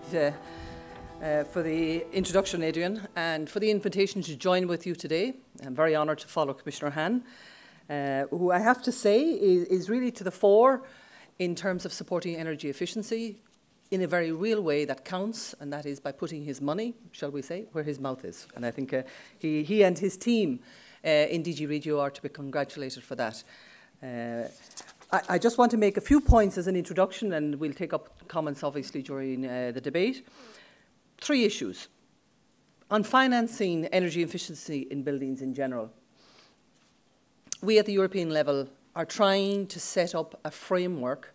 for the introduction, Adrian, and for the invitation to join with you today. I'm very honoured to follow Commissioner Hahn, who I have to say is really to the fore in terms of supporting energy efficiency in a very real way that counts, and that is by putting his money, shall we say, where his mouth is. And I think he and his team in DG Regio are to be congratulated for that. I just want to make a few points as an introduction, and we'll take up comments obviously during the debate. 3 issues. On financing energy efficiency in buildings in general. We at the European level are trying to set up a framework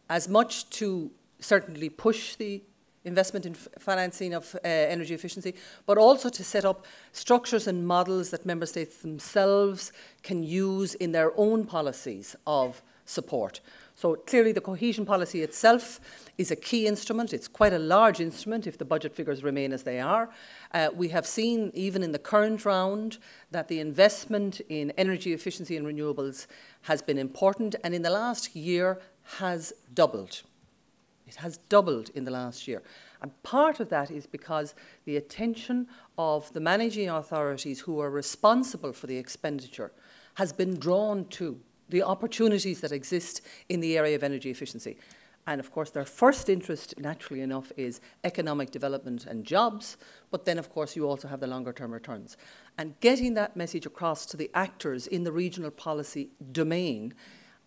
as much to certainly push the investment in financing of energy efficiency, but also to set up structures and models that member states themselves can use in their own policies of support. So clearly the cohesion policy itself is a key instrument. It's quite a large instrument if the budget figures remain as they are. We have seen even in the current round that the investment in energy efficiency and renewables has been important, and in the last year has doubled. It has doubled in the last year. And part of that is because the attention of the managing authorities who are responsible for the expenditure has been drawn to the opportunities that exist in the area of energy efficiency. And of course, their first interest, naturally enough, is economic development and jobs, but then of course you also have the longer term returns. And getting that message across to the actors in the regional policy domain,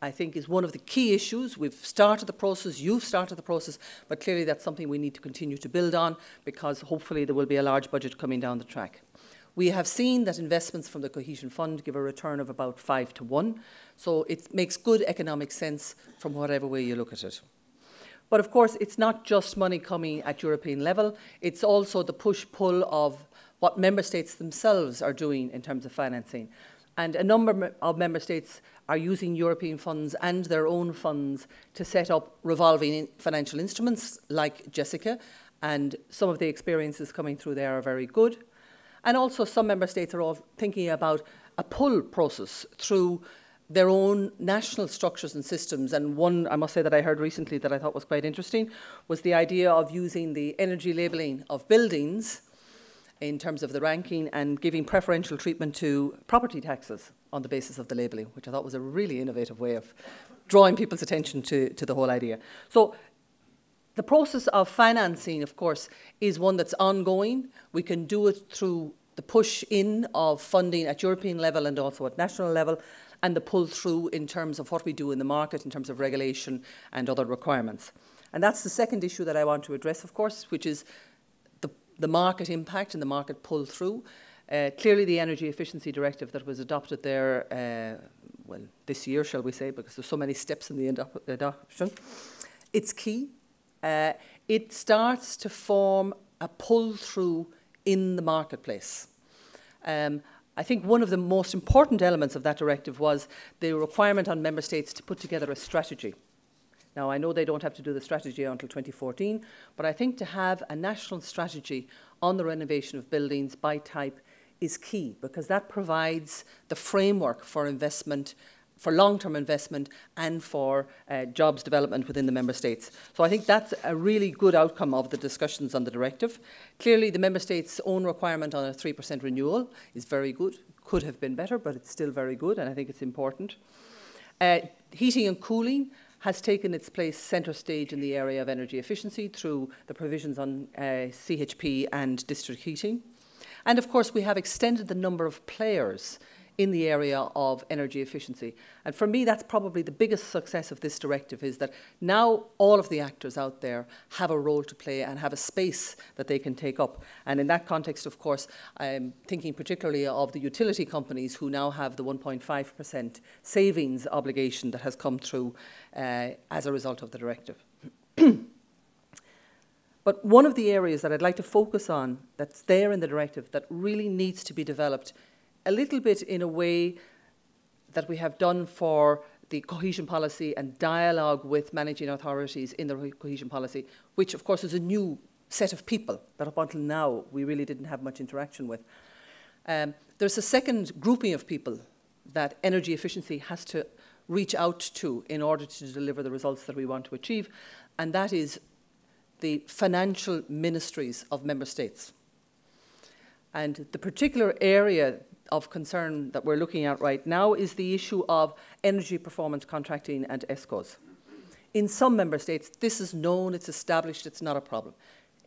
I think, is one of the key issues. We've started the process, you've started the process, but clearly that's something we need to continue to build on, because hopefully there will be a large budget coming down the track. We have seen that investments from the Cohesion Fund give a return of about 5 to 1, so it makes good economic sense from whatever way you look at it. But of course, it's not just money coming at European level, it's also the push-pull of what member states themselves are doing in terms of financing. And a number of member states are using European funds and their own funds to set up revolving financial instruments like Jessica, and some of the experiences coming through there are very good. And also some member states are all thinking about a pull process through their own national structures and systems. And one, I must say, that I heard recently that I thought was quite interesting was the idea of using the energy labelling of buildings in terms of the ranking and giving preferential treatment to property taxes on the basis of the labelling, which I thought was a really innovative way of drawing people's attention to the whole idea. So the process of financing, of course, is one that's ongoing. We can do it through the push-in of funding at European level and also at national level, and the pull-through in terms of what we do in the market in terms of regulation and other requirements. And that's the second issue that I want to address, of course, which is the market impact and the market pull-through. Clearly the Energy Efficiency Directive that was adopted there, well, this year, shall we say, because there's so many steps in the adoption, it's key. It starts to form a pull-through in the marketplace. I think one of the most important elements of that directive was the requirement on member states to put together a strategy. Now, I know they don't have to do the strategy until 2014, but I think to have a national strategy on the renovation of buildings by type is key, because that provides the framework for investment, for long-term investment and for jobs development within the member states. So I think that's a really good outcome of the discussions on the directive. Clearly, the member states' own requirement on a 3% renewal is very good. Could have been better, but it's still very good, and I think it's important. Heating and cooling has taken its place centre stage in the area of energy efficiency through the provisions on CHP and district heating. And of course, we have extended the number of players in the area of energy efficiency. And for me, that's probably the biggest success of this directive, is that now all of the actors out there have a role to play and have a space that they can take up. And in that context, of course, I'm thinking particularly of the utility companies who now have the 1.5% savings obligation that has come through as a result of the directive. But one of the areas that I'd like to focus on that's there in the directive that really needs to be developed a little bit in a way that we have done for the cohesion policy and dialogue with managing authorities in the cohesion policy, which of course is a new set of people that up until now we really didn't have much interaction with. There's a second grouping of people that energy efficiency has to reach out to in order to deliver the results that we want to achieve, and that is the financial ministries of member states. And the particular area of concern that we're looking at right now is the issue of energy performance contracting and ESCOs. In some member states, this is known, it's established, it's not a problem.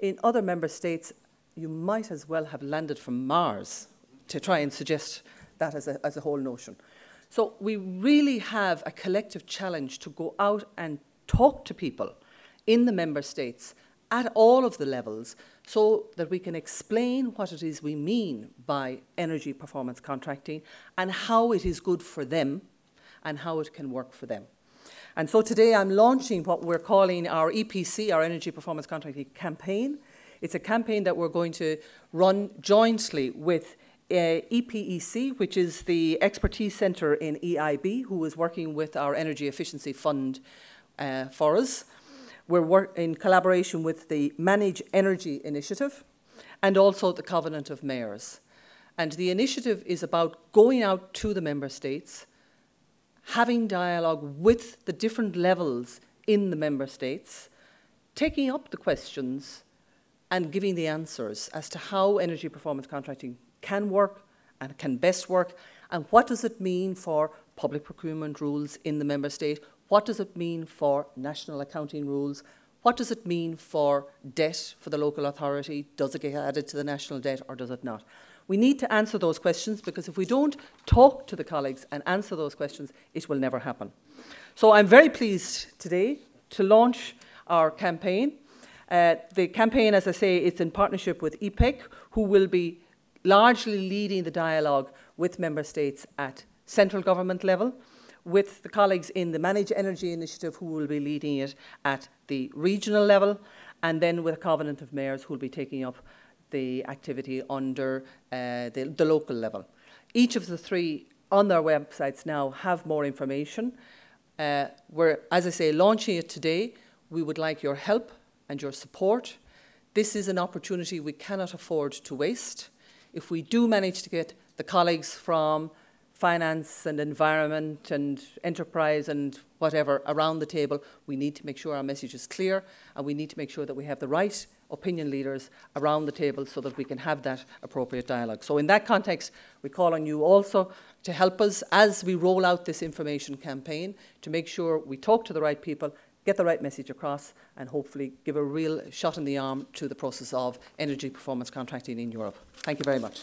In other member states, you might as well have landed from Mars to try and suggest that as a whole notion. So we really have a collective challenge to go out and talk to people in the member states at all of the levels so that we can explain what it is we mean by energy performance contracting and how it is good for them and how it can work for them. And so today I'm launching what we're calling our EPC, our Energy Performance Contracting campaign. It's a campaign that we're going to run jointly with EPEC, which is the expertise centre in EIB, who is working with our Energy Efficiency Fund for us. We're in collaboration with the Manage Energy Initiative and also the Covenant of Mayors. And the initiative is about going out to the member states, having dialogue with the different levels in the member states, taking up the questions and giving the answers as to how energy performance contracting can work and can best work, and what does it mean for public procurement rules in the member state, what does it mean for national accounting rules, what does it mean for debt for the local authority, does it get added to the national debt or does it not? We need to answer those questions, because if we don't talk to the colleagues and answer those questions, it will never happen. So I'm very pleased today to launch our campaign. The campaign, as I say, it's in partnership with EPEC, who will be largely leading the dialogue with member states at central government level, with the colleagues in the Manage Energy Initiative who will be leading it at the regional level, and then with a Covenant of Mayors who will be taking up the activity under the local level. Each of the three on their websites now have more information. We're, as I say, launching it today. We would like your help and your support. This is an opportunity we cannot afford to waste. If we do manage to get the colleagues from finance and environment and enterprise and whatever around the table, we need to make sure our message is clear, and we need to make sure that we have the right opinion leaders around the table so that we can have that appropriate dialogue. So in that context, we call on you also to help us as we roll out this information campaign to make sure we talk to the right people, get the right message across, and hopefully give a real shot in the arm to the process of energy performance contracting in Europe. Thank you very much.